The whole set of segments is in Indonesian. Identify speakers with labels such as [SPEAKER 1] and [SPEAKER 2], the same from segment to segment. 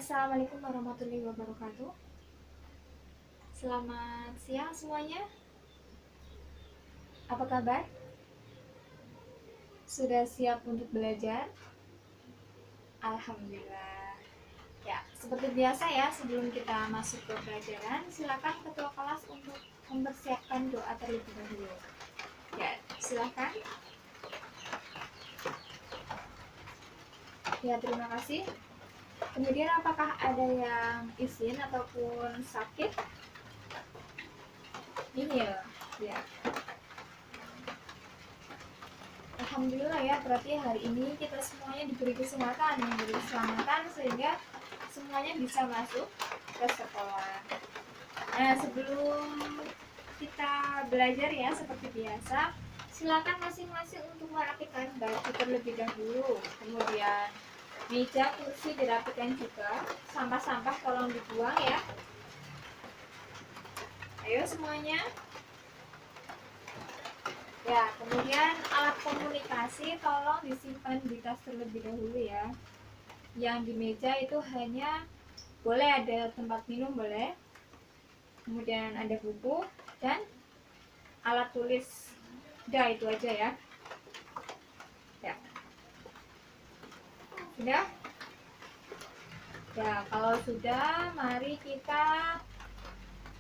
[SPEAKER 1] Assalamualaikum warahmatullahi wabarakatuh. Selamat siang semuanya. Apa kabar? Sudah siap untuk belajar? Alhamdulillah. Ya, seperti biasa ya, sebelum kita masuk ke pelajaran, silakan ketua kelas untuk mempersiapkan doa terlebih dahulu. Ya, silakan. Ya, terima kasih. Kemudian apakah ada yang izin ataupun sakit? Ini ya. Alhamdulillah ya, berarti hari ini kita semuanya diberi keselamatan sehingga semuanya bisa masuk ke sekolah. Nah, sebelum kita belajar ya seperti biasa, silakan masing-masing untuk merapikan baju terlebih dahulu. Kemudian meja, kursi dirapikan juga. Sampah-sampah tolong dibuang ya. Ayo semuanya. Ya, kemudian alat komunikasi tolong disimpan di tas terlebih dahulu ya. Yang di meja itu hanya boleh ada tempat minum, boleh. Kemudian ada buku dan alat tulis. Udah, itu aja ya. Ya. Sudah? Ya, kalau sudah, mari kita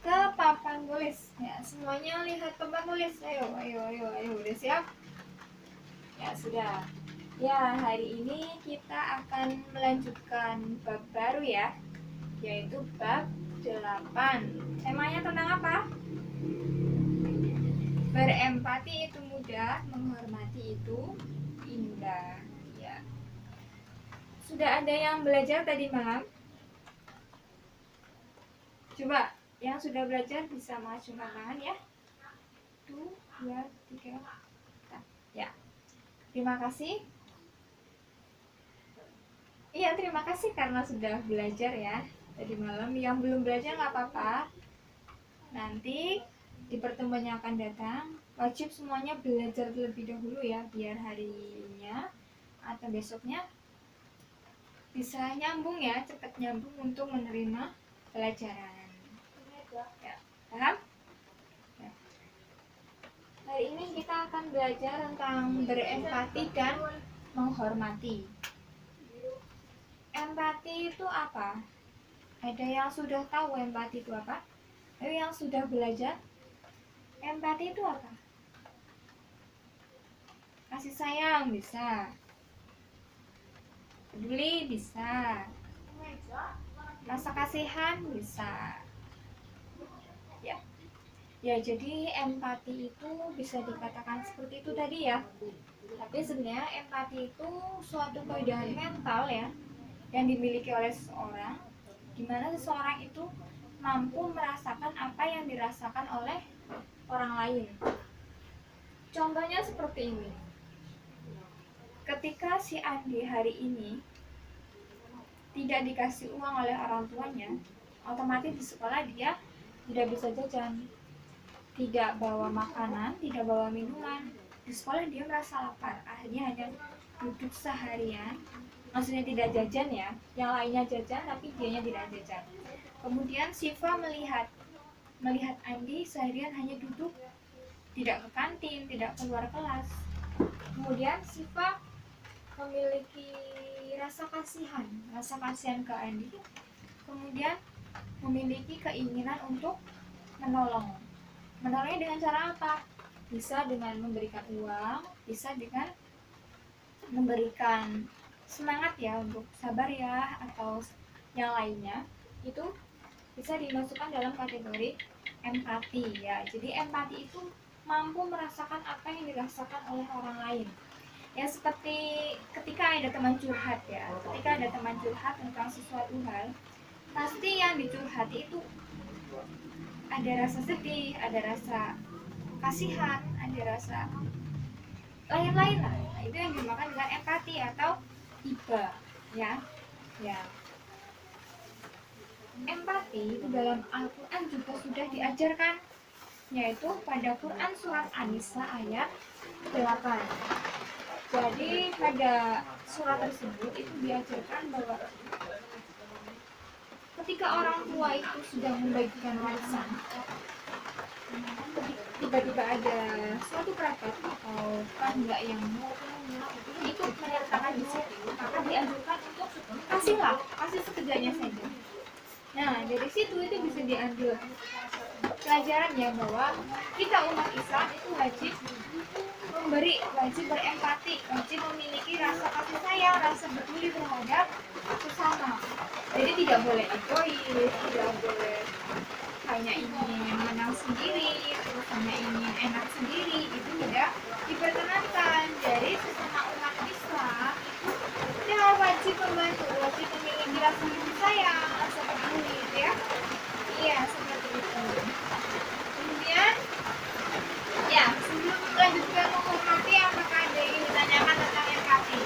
[SPEAKER 1] ke papan tulis. Ya, semuanya lihat papan tulis. Ayo. Udah siap? Ya, sudah. Ya, hari ini kita akan melanjutkan bab baru ya, yaitu bab 8. Temanya tentang apa? Berempati itu mudah, menghormati itu indah. Ya. Sudah ada yang belajar tadi malam? Coba, yang sudah belajar bisa mengacungkan tangan ya. 1, 2, 3. Ya. Terima kasih. Iya, terima kasih karena sudah belajar ya tadi malam. Yang belum belajar nggak apa-apa. Nanti di pertemuan yang akan datang, wajib semuanya belajar terlebih dahulu ya, biar harinya atau besoknya bisa nyambung ya, cepat nyambung untuk menerima pelajaran. Ya, paham? Ya. Hari ini kita akan belajar tentang berempati dan menghormati. Empati itu apa? Ada yang sudah tahu empati itu apa? Ayo yang sudah belajar. Empati itu apa? Kasih sayang bisa. Peduli bisa. Rasa kasihan bisa. Ya. Ya, jadi empati itu bisa dikatakan seperti itu tadi ya. Tapi sebenarnya empati itu suatu kaidah mental ya yang dimiliki oleh seseorang, di mana seseorang itu mampu merasakan apa yang dirasakan oleh orang lain. Contohnya seperti ini. Ketika si Andi hari ini tidak dikasih uang oleh orang tuanya, otomatis di sekolah dia tidak bisa jajan, tidak bawa makanan, tidak bawa minuman. Di sekolah dia merasa lapar, akhirnya hanya duduk seharian. Maksudnya tidak jajan ya, yang lainnya jajan tapi dianya tidak jajan. Kemudian Siva melihat Andi seharian hanya duduk, tidak ke kantin, tidak keluar kelas. Kemudian Siva memiliki rasa kasihan ke Andi. Kemudian memiliki keinginan untuk menolong. Menolongnya dengan cara apa? Bisa dengan memberikan uang, bisa dengan memberikan semangat ya untuk sabar ya, atau yang lainnya. Itu bisa dimasukkan dalam kategori empati ya. Jadi empati itu mampu merasakan apa yang dirasakan oleh orang lain. Ya, seperti ketika ada teman curhat ya, ketika ada teman curhat tentang sesuatu hal, pasti yang dicurhati itu ada rasa sedih, ada rasa kasihan, ada rasa lain-lain lah. Nah, itu yang dinamakan dengan empati atau iba ya. Ya. Empati itu dalam Al-Quran juga sudah diajarkan, yaitu pada Quran surat An-Nisa ayat 8. Jadi pada surat tersebut itu diajarkan bahwa ketika orang tua itu sudah membagikan warisan, tiba-tiba ada suatu kerabat atau tetangga yang ikut menyertakan di situ, maka dianjurkan untuk kasih sekedarnya saja. Nah, dari situ itu bisa diambil pelajaran ya, bahwa kita umat Islam itu wajib memberi, wajib berempati, wajib memiliki rasa kasih sayang, rasa peduli terhadap sesama. Jadi tidak boleh egois, tidak boleh hanya ingin menang sendiri, terus hanya ingin enak sendiri, itu tidak diperkenankan. Jadi sesama umat Islam itu kita wajib membantu, wajib memiliki rasa kasih sayang, rasa peduli, gitu ya. Iya, seperti itu. Kemudian, ya, sebelum melanjutkan menghormati, apakah ada yang ditanyakan tentang empati?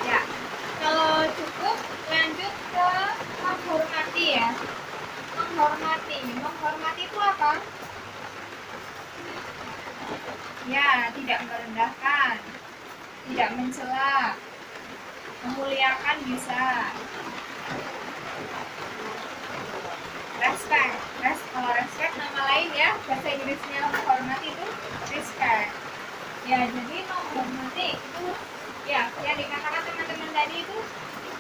[SPEAKER 1] Ya, kalau cukup, lanjut ke menghormati ya. Menghormati itu apa? Ya, tidak merendahkan, tidak mencela, memuliakan bisa. Kalau respect nama lain ya, bahasa Inggrisnya menghormati itu respect. Ya, jadi menghormati itu ya, yang dikatakan teman-teman tadi itu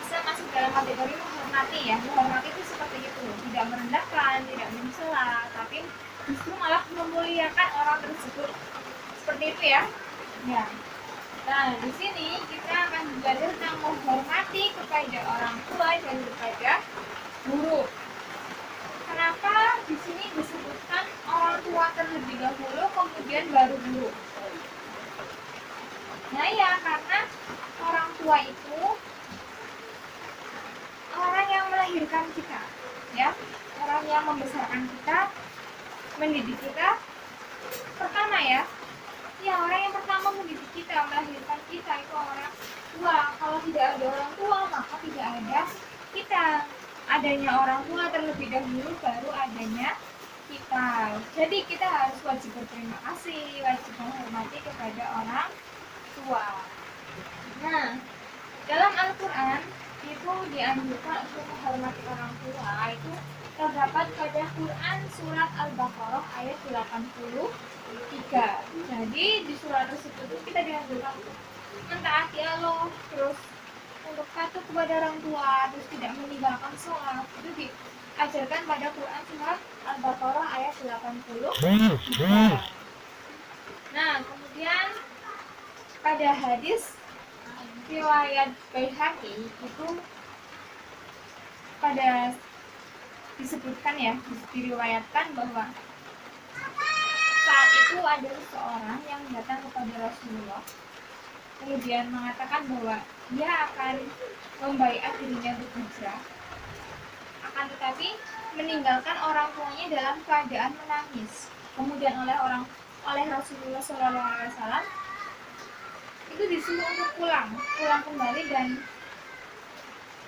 [SPEAKER 1] bisa masuk dalam kategori menghormati ya. Menghormati itu seperti itu, tidak merendahkan, tidak mencela, tapi justru malah memuliakan orang tersebut. Seperti itu ya. Ya. Nah, di sini kita akan belajar tentang menghormati kepada orang tua dan kepada guru. Kenapa di sini disebutkan orang tua terlebih dahulu, kemudian baru guru? Nah ya, karena orang tua itu orang yang melahirkan kita, ya, orang yang membesarkan kita, mendidik kita. Pertama ya, orang yang pertama mendidik kita, melahirkan kita itu orang tua. Kalau tidak ada orang tua, maka tidak ada kita. Adanya orang tua terlebih dahulu, baru adanya kita. Jadi kita harus wajib berterima kasih, wajib menghormati kepada orang tua. Nah, dalam Al-Quran itu dianjurkan untuk menghormati orang tua. Itu terdapat pada Quran surat Al-Baqarah ayat 83. Jadi di surat tersebut kita dianjurkan untuk mentaati Allah, terus untuk patuh kepada orang tua, terus tidak meninggalkan sholat. Itu diajarkan pada Quran surat Al-Baqarah ayat 83. Nah, kemudian pada hadis riwayat Baihaqi itu pada disebutkan ya, diriwayatkan bahwa saat itu ada seseorang yang datang kepada Rasulullah, kemudian mengatakan bahwa dia akan membaiat dirinya untuk hijrah, akan tetapi meninggalkan orang tuanya dalam keadaan menangis. Kemudian oleh Rasulullah SAW itu disuruh untuk pulang kembali, dan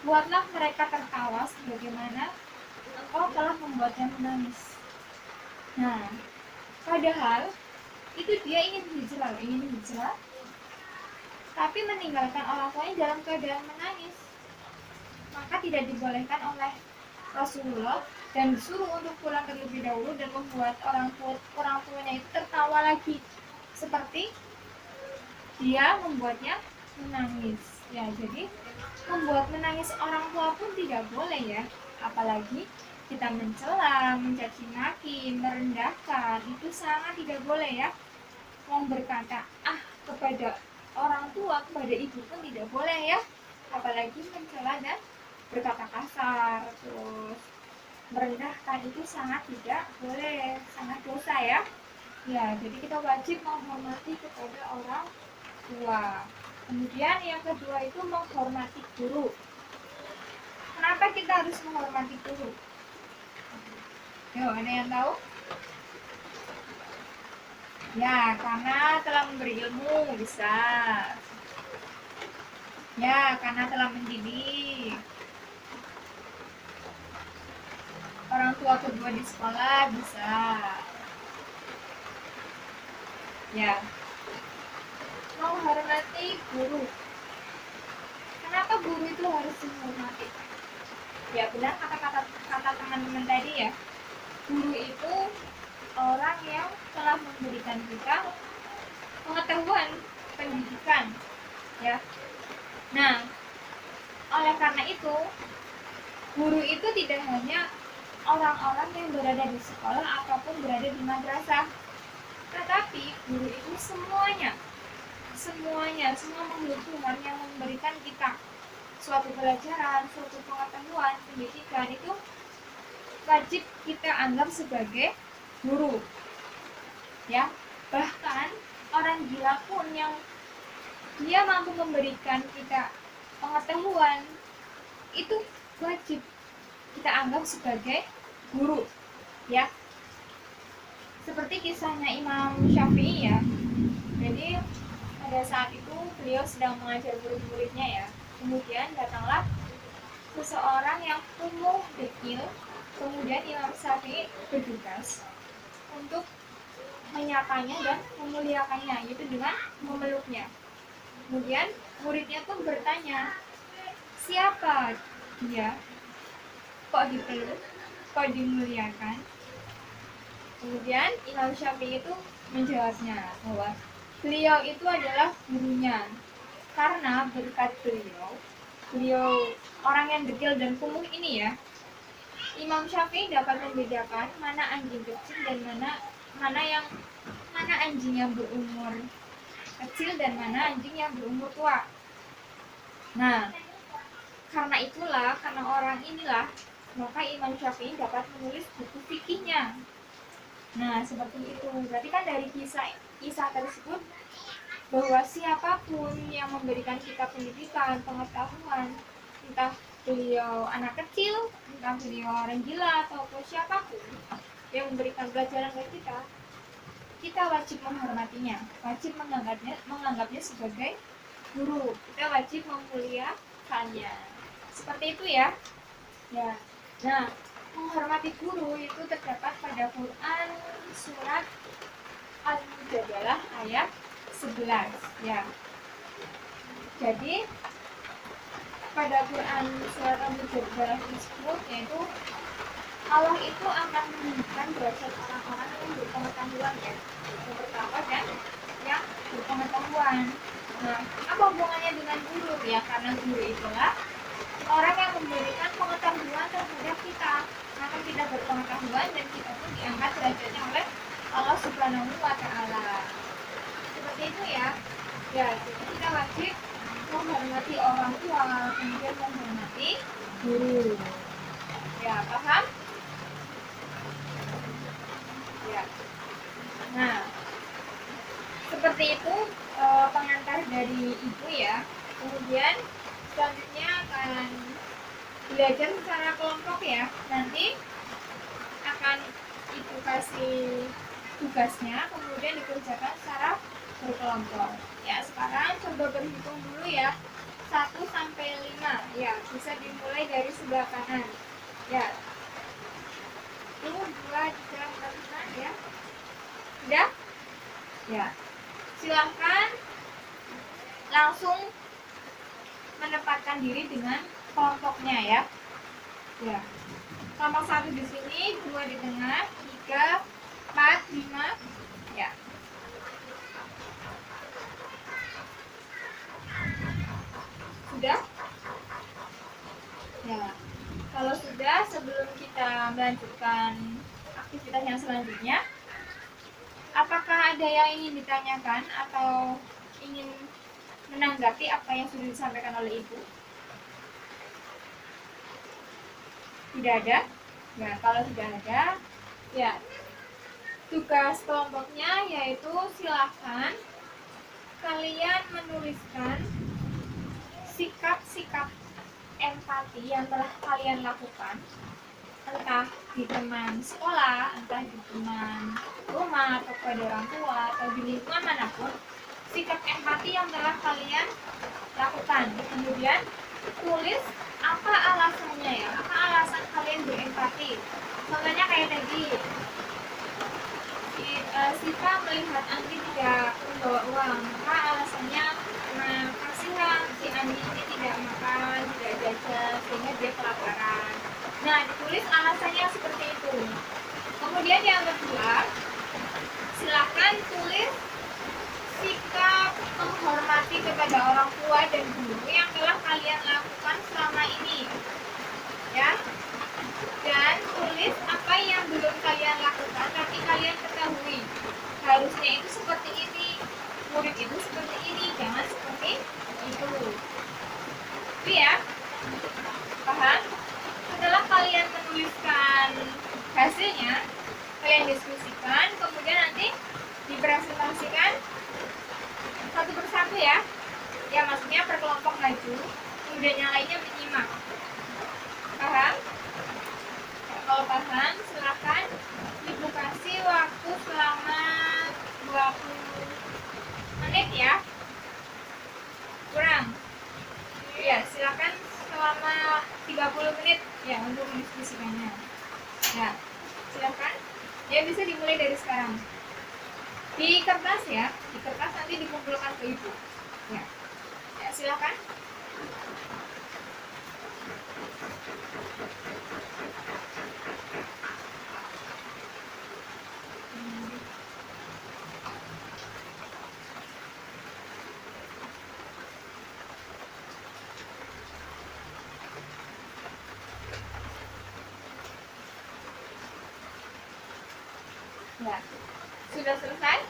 [SPEAKER 1] buatlah mereka tertawa sebagaimana engkau telah membuatnya menangis. Nah, padahal itu dia ingin hijrah, tapi meninggalkan orang tuanya dalam keadaan menangis, maka tidak dibolehkan oleh Rasulullah dan disuruh untuk pulang terlebih dahulu dan membuat orang tuanya itu tertawa lagi, seperti dia membuatnya menangis. Ya, jadi membuat menangis orang tua pun tidak boleh ya, apalagi kita mencela, mencaci maki, merendahkan, itu sangat tidak boleh ya. Mau berkata kepada orang tua, kepada ibu pun tidak boleh ya, apalagi mencela dan berkata kasar, terus merendahkan, itu sangat tidak boleh, sangat dosa ya. Ya, jadi kita wajib menghormati kepada orang tua. Kemudian yang kedua itu menghormati guru. Kenapa kita harus menghormati guru? Yo, ada yang tahu? Ya, karena telah memberi ilmu, bisa. Ya, karena telah mendidik. Orang tua kedua di sekolah, bisa. Ya, menghormati guru. Kenapa guru itu harus dihormati? Ya benar kata teman-teman tadi ya. Guru itu orang yang telah memberikan kita pengetahuan, pendidikan, ya. Nah, oleh karena itu, guru itu tidak hanya orang-orang yang berada di sekolah ataupun berada di madrasah, tetapi guru itu semuanya, semua makhluk Tuhan yang memberikan kita suatu pelajaran, suatu pengetahuan, pendidikan itu wajib kita anggap sebagai guru. Ya, bahkan orang gila pun yang dia mampu memberikan kita pengetahuan itu wajib kita anggap sebagai guru, ya. Seperti kisahnya Imam Syafi'i ya. Jadi pada saat itu beliau sedang mengajar murid-muridnya ya. Kemudian datanglah seseorang yang kumuh dekil. Kemudian Imam Syafi'i bertugas untuk menyapanya dan memuliakannya, yaitu dengan memeluknya. Kemudian muridnya pun bertanya, siapa dia? Kok dipeluk? Kok dimuliakan? Kemudian Imam Syafi'i itu menjawabnya bahwa beliau itu adalah gurunya. Karena berkat beliau orang yang dekil dan kumuh ini ya, Imam Syafi'i dapat membedakan mana anjing kecil dan mana anjing yang berumur kecil dan mana anjing yang berumur tua. Nah, karena orang inilah, maka Imam Syafi'i dapat menulis buku fikihnya. Nah, seperti itu. Berarti kan dari kisah tersebut bahwa siapapun yang memberikan kita pendidikan, pengetahuan, entah beliau anak kecil, entah beliau orang gila ataupun siapapun yang memberikan pelajaran ke kita wajib menghormatinya, wajib menganggapnya sebagai guru. Kita wajib memuliakannya. Seperti itu ya. Ya. Nah, menghormati guru itu terdapat pada Quran surat Al-Mujadalah ayat 11 ya. Jadi pada Quran surat Al-Mujadalah tersebut yaitu Allah itu akan menunjukkan derajat orang-orang yang berpengetahuan ya. Yang pertama dan yang berpengetahuan. Nah, apa hubungannya dengan guru ya? Karena guru itulah orang yang memberikan pengetahuan terhadap kita. Maka kita berpengetahuan dan kita pun diangkat derajatnya oleh Allah Subhanahu wa Ta'ala. Seperti itu ya. Ya, jadi kita wajib menghormati orang tua, kemudian menghormati guru. Ya, paham? Ya. Nah, seperti itu pengantar dari ibu ya. Kemudian selanjutnya akan belajar secara kelompok ya. Nanti akan ibu kasih tugasnya, kemudian dikerjakan secara berkelompok. Ya, sekarang coba berhitung dulu ya. 1 sampai 5. Ya, bisa dimulai dari sebelah kanan. Ya. 1, 2, 3, 4, 5 ya. Sudah? Ya. Silahkan langsung menempatkan diri dengan kelompoknya ya. Ya. Kelompok 1 di sini, 2 di tengah, 3, 4, 5. Ya. Sudah? Ya. Kalau sudah, sebelum kita melanjutkan aktivitas yang selanjutnya, apakah ada yang ingin ditanyakan atau ingin menanggapi apa yang sudah disampaikan oleh Ibu? Tidak ada? Ya, kalau tidak ada, ya tugas kelompoknya yaitu silahkan kalian menuliskan sikap-sikap empati yang telah kalian lakukan, entah di teman sekolah, entah di teman rumah, atau pada orang tua, atau di lingkungan manapun, sikap empati yang telah kalian lakukan. Kemudian tulis apa alasannya ya, apa alasan kalian berempati. Contohnya kayak tadi, Siva melihat Andi tidak membawa uang, maka alasannya karena kasihan si Andi ini tidak makan tulis alasannya seperti itu. Kemudian yang kedua, silakan tulis sikap menghormati kepada orang tua dan guru yang telah kalian lakukan selama ini, ya. Dan tulis apa yang belum kalian lakukan tapi kalian ketahui. Harusnya itu seperti ini, murid itu seperti ini, jangan seperti itu. Itu ya, paham? Setelah kalian menuliskan hasilnya, kalian diskusikan, kemudian nanti dipresentasikan satu persatu ya. Ya, maksudnya per kelompok maju, kemudian yang lainnya menyimak. Paham? Kalau paham, silakan Ibu kasih waktu selama 20 menit ya. Kurang? Ya, silakan selama 30 menit ya untuk mendiskusikannya. Ya, silakan. Ya, bisa dimulai dari sekarang. Di kertas ya, di kertas nanti dikumpulkan ke Ibu. Ya, ya silakan. Ya, sudah selesai?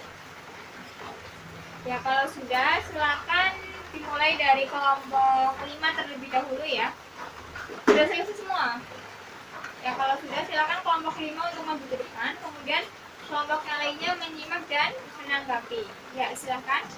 [SPEAKER 1] Ya, kalau sudah, silakan dimulai dari kelompok 5 terlebih dahulu ya. Sudah selesai semua? Ya, kalau sudah, silakan kelompok 5 untuk maju ke depan, kemudian kelompok yang lainnya menyimak dan menanggapi. Ya, silakan.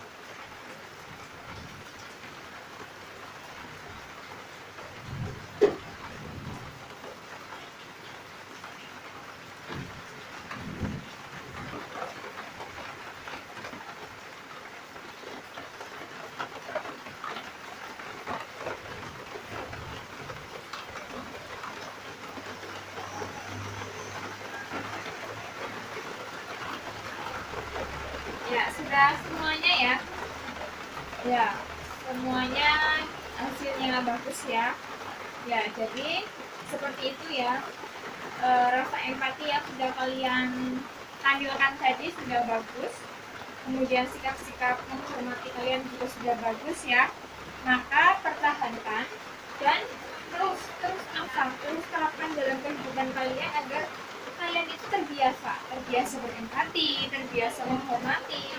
[SPEAKER 1] Ya, sudah semuanya ya. Ya, semuanya hasilnya bagus ya. Ya, jadi seperti itu ya. Rasa empati yang sudah kalian tampilkan tadi sudah bagus. Kemudian sikap-sikap menghormati kalian juga sudah bagus ya. Maka pertahankan dan terus asah, terus terapkan dalam kehidupan kalian agar kalian itu terbiasa berempati, terbiasa menghormati.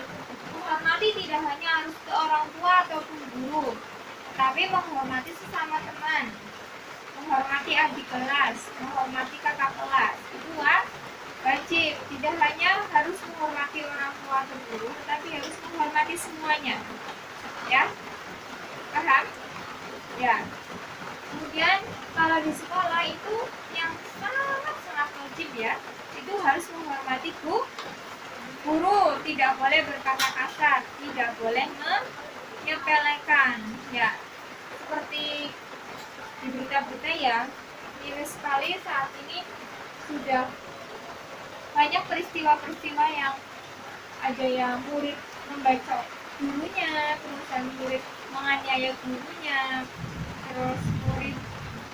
[SPEAKER 1] Menghormati tidak hanya harus ke orang tua ataupun guru, tapi menghormati sesama teman, menghormati adik kelas, menghormati kakak kelas. Itu wajib. Tidak hanya harus menghormati orang tua atau guru, tetapi harus menghormati semuanya. Ya, paham? Ya. Kemudian kalau di sekolah itu yang sangat wajib ya, itu harus menghormati guru, tidak boleh berkata kasar, tidak boleh menyepelekan. Ya, seperti di berita-berita ya, miris sekali saat ini sudah banyak peristiwa-peristiwa yang ada yang murid membacok gurunya, terus murid menganiaya gurunya, terus murid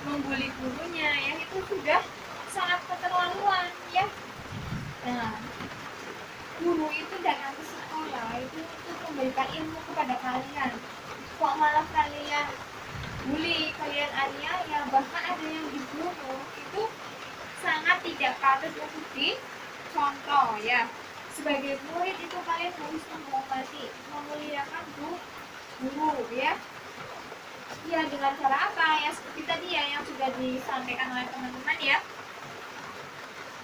[SPEAKER 1] membuli gurunya, ya itu sudah sangat keterlaluan ya. Nah, guru itu datang ke sekolah itu untuk memberikan ilmu kepada kalian, kok malah kalian bully, kalian aniaya, bahkan ada yang dibunuh. Itu sangat tidak patut untuk dicontoh ya. Sebagai murid itu kalian harus menghormati, memuliakan guru ya. Ya, dengan cara apa? Ya seperti tadi ya yang sudah disampaikan oleh teman-teman ya.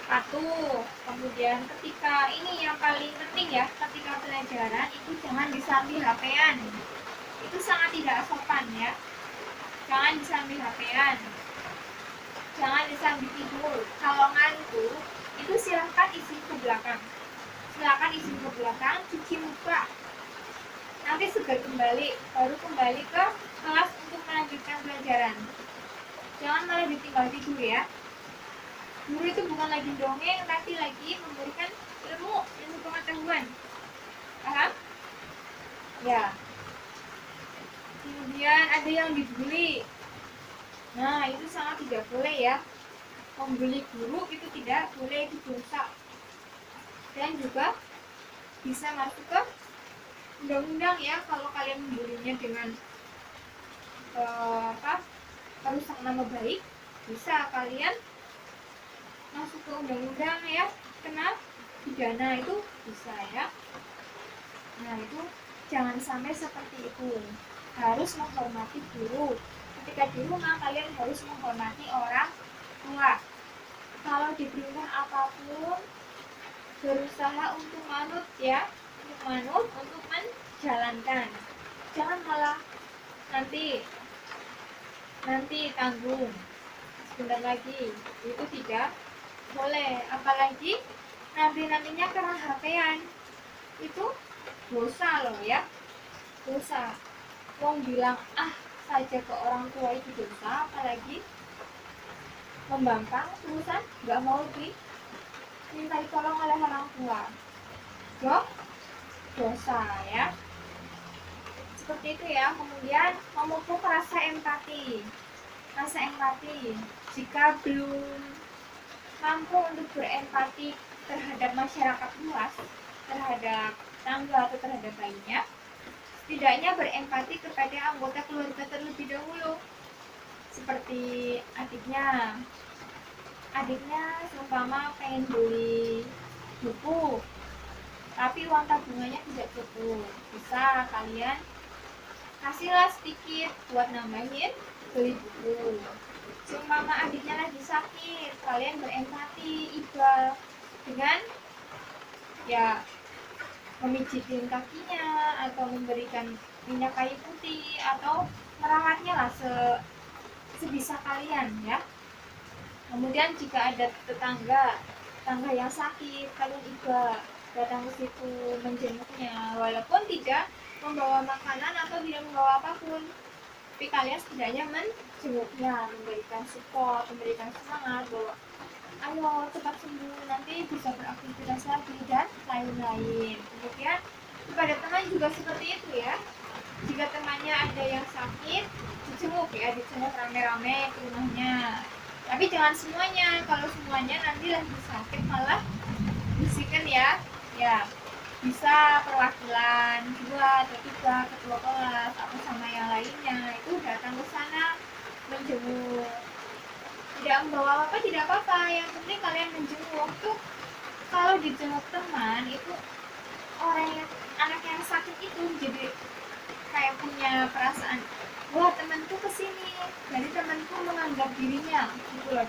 [SPEAKER 1] Patuh. Kemudian ketika ini yang paling penting ya, ketika pelajaran itu jangan disambil HP-an. Itu sangat tidak sopan ya. Jangan disambil HP-an. Jangan disambil tidur. Kalau ngantuk, itu silahkan isi ke belakang. Silahkan isi ke belakang, cuci muka. Nanti segera kembali, baru kembali ke kelas untuk melanjutkan pelajaran. Jangan malah ditinggal tidur ya. Guru itu bukan lagi dongeng, tapi lagi memberikan ilmu pengetahuan. Paham? Ya. Kemudian ada yang dibully. Nah, itu sangat tidak boleh ya. membuli guru itu tidak boleh, itu dosa. Dan juga bisa masuk ke undang-undang ya, kalau kalian membulinya dengan merusak nama baik, bisa kalian masuk ke undang-undang ya, kena pidana, itu bisa ya. Nah itu jangan sampai seperti itu, harus menghormati guru. Ketika di rumah kalian harus menghormati orang tua. Kalau diperintah apapun berusaha untuk manut ya, untuk manut, untuk menjalankan. Jangan malah nanti tanggung sebentar lagi, itu tidak boleh. Apalagi nantinya kerahasiaan, itu dosa loh ya, dosa. Wong bilang saja ke orang tua itu dosa, apalagi membangkang urusan nggak mau dimintai tolong oleh orang tua, dosa ya, seperti itu ya. Kemudian memupuk rasa empati. Jika belum mampu untuk berempati terhadap masyarakat luas, terhadap tangga atau terhadap lainnya, setidaknya berempati kepada anggota keluarga terlebih dahulu, seperti adiknya seumpama pengen beli buku tapi uang tabungannya tidak cukup, bisa kalian kasihlah sedikit buat nambahin beli buku. Seumpama adiknya lagi sakit, kalian berempati, iba dengan ya memijitin kakinya atau memberikan minyak kayu putih atau merawatnya lah sebisa kalian ya. Kemudian jika ada tetangga yang sakit, kalian iba datang ke situ menjenguknya, walaupun tidak membawa makanan atau tidak membawa apapun, tapi kalian setidaknya menjenguknya, memberikan support, memberikan semangat bahwa ayo cepat sembuh, nanti bisa beraktivitas lagi dan lain-lain. Kemudian kepada teman juga seperti itu ya, jika temannya ada yang sakit, dijenguk rame-rame ke rumahnya, tapi jangan semuanya. Kalau semuanya nanti lagi sakit malah bisikan ya, bisa perwakilan 2 atau 3 ketua kelas atau sama yang lainnya itu datang ke sana menjenguk. Tidak membawa apa tidak apa-apa, yang penting kalian menjenguk tuh. Kalau dijenguk teman itu, anak yang sakit itu jadi kayak punya perasaan, wah temanku kesini, jadi temanku menganggap dirinya gitu loh.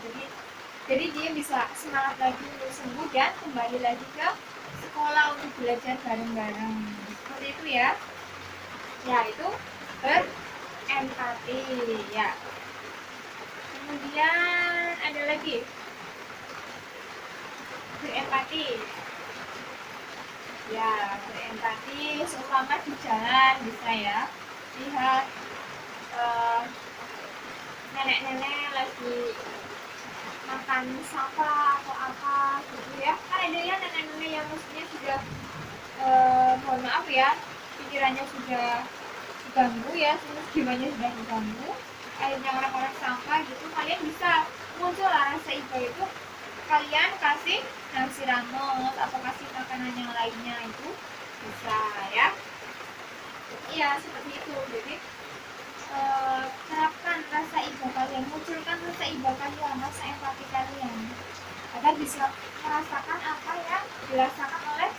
[SPEAKER 1] Jadi dia bisa semangat lagi untuk sembuh dan kembali lagi ke sekolah untuk belajar bareng-bareng, seperti itu ya. Itu berempati ya. Kemudian ada lagi berempati ya, berempati seumpama di jalan bisa ya, lihat nenek-nenek lagi makan sampah atau apa gitu ya. Kan ada ya nenek-nenek yang maksudnya sudah mohon maaf ya, pikirannya sudah diganggu ya, jiwanya sudah diganggu, akhirnya orang-orang sampah gitu. Kalian bisa muncul rasa iba itu, kalian kasih nasi rames atau kasih makanan yang lainnya, itu bisa ya. Iya seperti itu. Jadi terapkan rasa iba kalian, munculkan rasa iba kalian, rasa empati kalian, agar bisa merasakan apa yang dirasakan oleh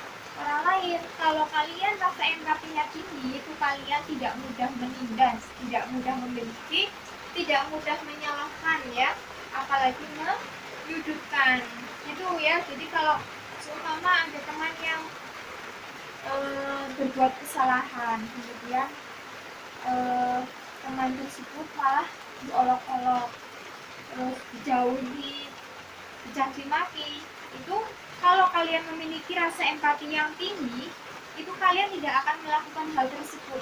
[SPEAKER 1] orang lain. Kalau kalian rasa empatinya tinggi, itu kalian tidak mudah menindas, tidak mudah membenci, tidak mudah menyalahkan ya, apalagi menyudutkan itu ya. Jadi kalau seumpama ada teman yang berbuat kesalahan, kemudian teman tersebut malah diolok-olok, terus dijauhi, dicaci maki, itu kalau kalian memiliki rasa empati yang tinggi, itu kalian tidak akan melakukan hal tersebut.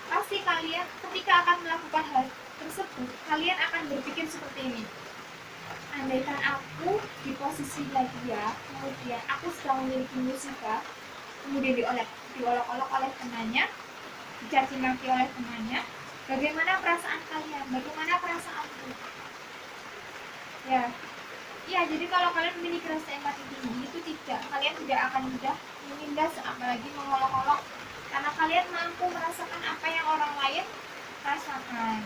[SPEAKER 1] Pasti kalian ketika akan melakukan hal tersebut, kalian akan berpikir seperti ini, andaikan aku di posisi dia, kemudian aku sedang memiliki musibah, kemudian diolok-olok oleh temannya, dicaci maki oleh temannya, bagaimana perasaan kalian? Bagaimana perasaanku? Ya, Ya, jadi kalau kalian memiliki rasa empati tinggi itu kalian tidak akan mudah menindas apalagi mengolok-olok, karena kalian mampu merasakan apa yang orang lain rasakan.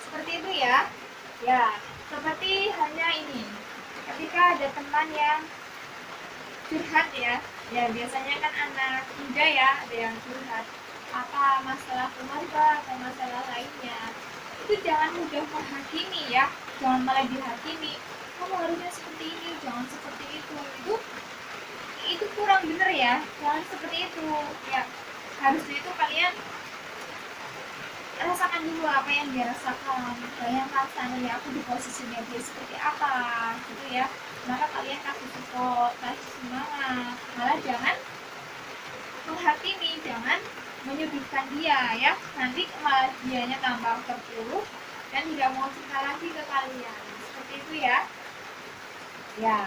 [SPEAKER 1] Seperti itu ya. Ya, seperti hanya ini. Ketika ada teman yang curhat ya biasanya kan anak muda ya, ada yang curhat apa masalah keluarga atau masalah lainnya, itu jangan mudah menghakimi ya, jangan malah dihakimi, kamu harusnya seperti ini, jangan seperti itu kurang bener ya, jangan seperti itu ya. Harusnya itu kalian rasakan dulu apa yang dia rasakan, bayangkan seandainya aku di posisinya dia seperti apa gitu ya, maka kalian kasih support, kasih semangat, malah jangan menghakimi, jangan menyudutkan dia ya, nanti malah dianya tambah terpuruk dan tidak mau cerita lagi ke kalian, seperti itu ya. Ya,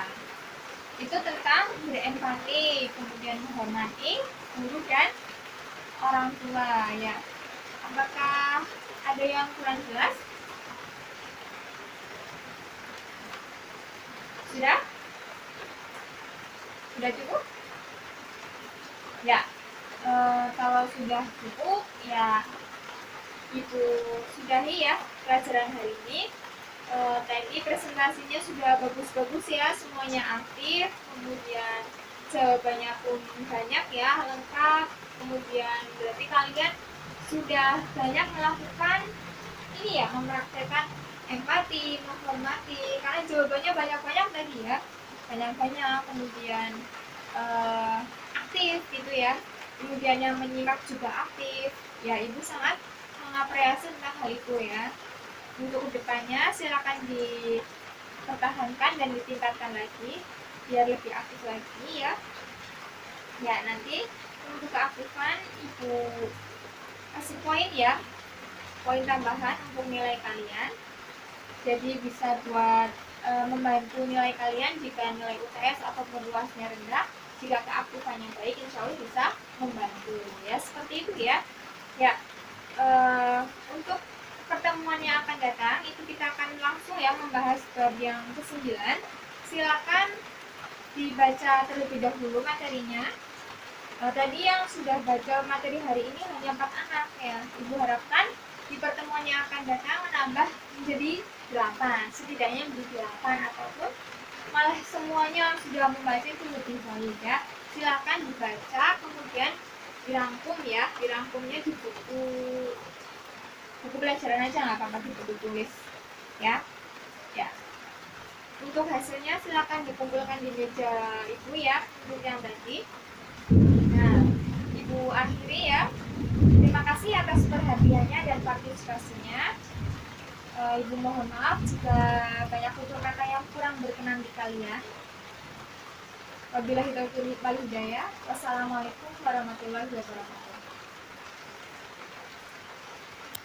[SPEAKER 1] itu tentang berempati, kemudian menghormati guru dan orang tua ya. Apakah ada yang kurang jelas? Sudah? Sudah cukup? Ya, kalau sudah cukup ya Ibu sudahi ya pelajaran hari ini. Tadi presentasinya sudah bagus-bagus ya, semuanya aktif, kemudian jawabannya pun banyak ya, lengkap, kemudian berarti kalian sudah banyak melakukan ini ya, mempraktekkan empati, menghormati, karena jawabannya banyak-banyak tadi ya, banyak-banyak, kemudian aktif gitu ya, kemudian yang menyimak juga aktif ya. Ibu sangat mengapresiasi tentang hal itu ya. Untuk kedepannya silakan dipertahankan dan ditingkatkan lagi biar lebih aktif lagi ya. Ya, nanti untuk keaktifan Ibu kasih poin ya, poin tambahan untuk nilai kalian, jadi bisa buat membantu nilai kalian jika nilai UTS ataupun UASnya rendah. Jika keaktifan yang baik, insya Allah bisa membantu ya, seperti itu ya. Ya, untuk pertemuan yang akan datang itu kita akan langsung ya membahas bab yang ke-9. Silakan dibaca terlebih dahulu materinya. Tadi yang sudah baca materi hari ini hanya 4 anak ya. Ibu harapkan di pertemuan yang akan datang menambah menjadi 8, setidaknya menjadi 8, ataupun malah semuanya sudah membaca itu lebih baik ya. Silakan dibaca, kemudian dirangkum ya, dirangkumnya di buku pelajaran aja, nggak apa-apa, di buku tulis ya. Ya, untuk hasilnya silakan dikumpulkan di meja Ibu ya, untuk yang tadi. Nah, Ibu akhiri ya. Terima kasih atas perhatiannya dan partisipasinya. Ibu mohon maaf jika banyak tutur kata yang kurang berkenan di kalian. Wabillahi taufiq wal hidayah. Wassalamualaikum warahmatullahi wabarakatuh.